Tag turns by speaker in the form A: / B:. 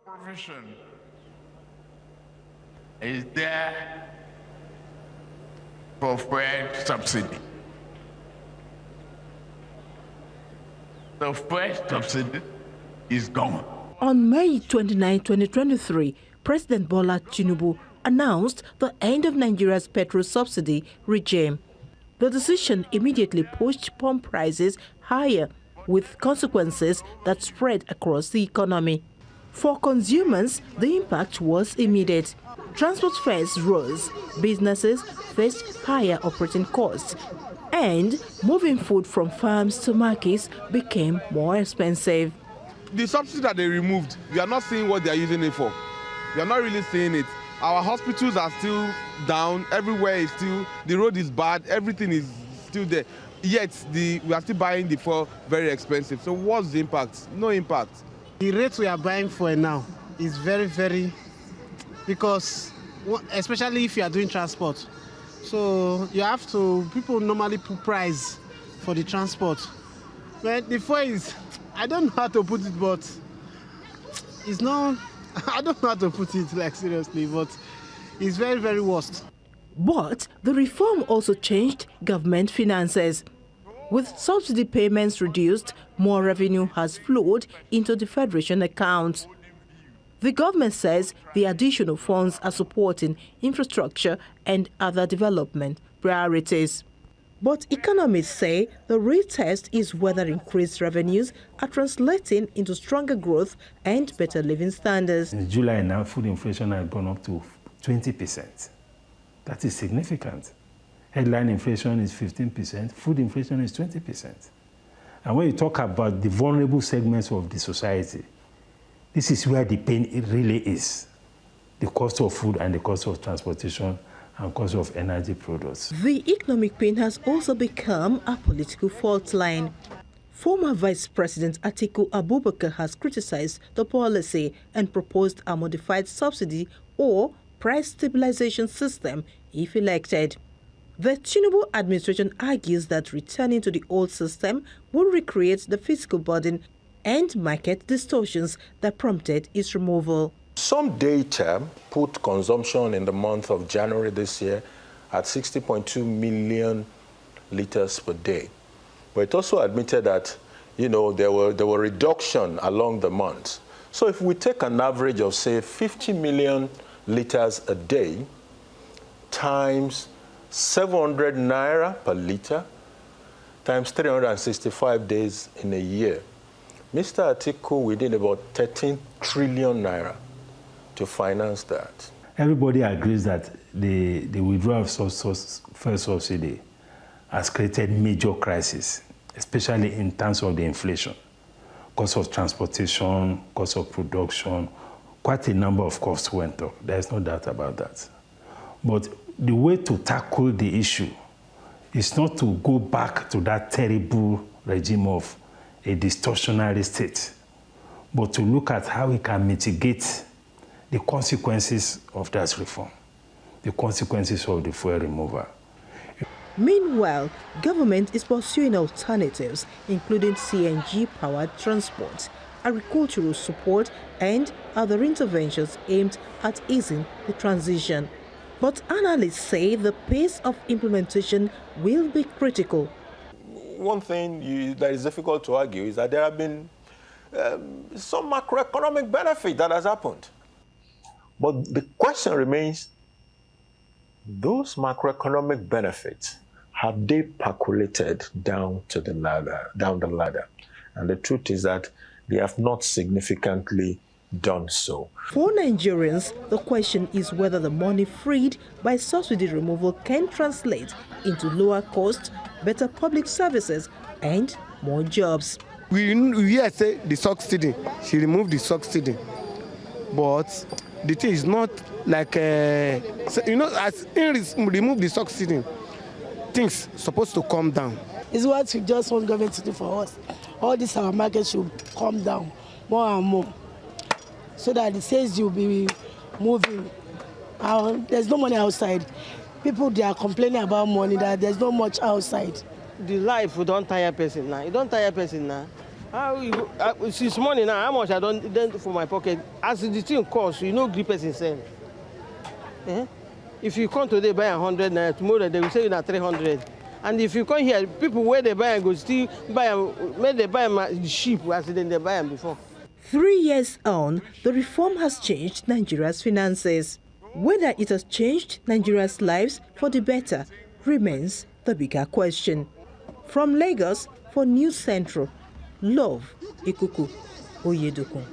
A: provision is there for fuel subsidy. The fuel subsidy is gone.
B: On May 29, 2023, President Bola Tinubu announced the end of Nigeria's petrol subsidy regime. The decision immediately pushed pump prices higher, with consequences that spread across the economy. For consumers, the impact was immediate. Transport fares rose, businesses faced higher operating costs, and moving food from farms to markets became more expensive.
C: The subsidy that they removed, we are not seeing what they are using it for. We are not really seeing it. Our hospitals are still down, everywhere is still, the road is bad, everything is still there. Yet, we are still buying the fuel very expensive. So what's the impact? No impact.
D: The rate we are buying for now is very, because especially if you are doing transport. So you have to, people normally put price for the transport. But the fuel is, I don't know how to put it, but it's not, I don't know how to put it like seriously, but it's very worst.
B: But the reform also changed government finances. With subsidy payments reduced, more revenue has flowed into the Federation accounts. The government says the additional funds are supporting infrastructure and other development priorities. But economists say the real test is whether increased revenues are translating into stronger growth and better living standards.
E: In July now, food inflation has gone up to 20%. That is significant. Headline inflation is 15%, food inflation is 20%. And when you talk about the vulnerable segments of the society, this is where the pain really is. The cost of food and the cost of transportation and cost of energy products.
B: The economic pain has also become a political fault line. Former Vice President Atiku Abubakar has criticized the policy and proposed a modified subsidy or price stabilization system if elected. The Tinubu administration argues that returning to the old system will recreate the fiscal burden and market distortions that prompted its removal.
F: Some data put consumption in the month of January this year at 60.2 million liters per day. But it also admitted that, there were reduction along the months. So if we take an average of, say, 50 million liters a day times 700 naira per liter times 365 days in a year, Mr. Atiku, we need about 13 trillion naira to finance that.
E: Everybody agrees that the withdrawal of fuel subsidy has created major crisis, especially in terms of the inflation, cost of transportation, cost of production. Quite a number of costs went up. There's no doubt about that. But the way to tackle the issue is not to go back to that terrible regime of a distortionary state, but to look at how we can mitigate the consequences of that reform, the consequences of the fuel removal.
B: Meanwhile, government is pursuing alternatives, including CNG-powered transport, agricultural support, and other interventions aimed at easing the transition. But analysts say the pace of implementation will be critical.
F: One thing that is difficult to argue is that there have been some macroeconomic benefit that has happened. But the question remains, those macroeconomic benefits, have they percolated down the ladder? And the truth is that they have not significantly done so.
B: For Nigerians, the question is whether the money freed by subsidy removal can translate into lower cost, better public services, and more jobs.
D: We hear say the subsidy, she removed the subsidy, but the thing is not like, as remove the subsidy, things supposed to come down.
G: It's what we just want government to do for us. All this our market should come down more and more, so that the sales will be moving. There's no money outside. People, they are complaining about money, that there's not much outside.
H: The life, we don't tire person now. You don't tire person now. Since morning now, how much I don't for my pocket? As the thing costs, you know, grip person sell. If you come today buy 100 naira, tomorrow they will sell you at 300. And if you come here, people where they buy and go still buy them, may they buy them cheap as they buy them before.
B: 3 years on, the reform has changed Nigeria's finances. Whether it has changed Nigeria's lives for the better remains the bigger question. From Lagos for News Central, Love Ikuku Oyedokun.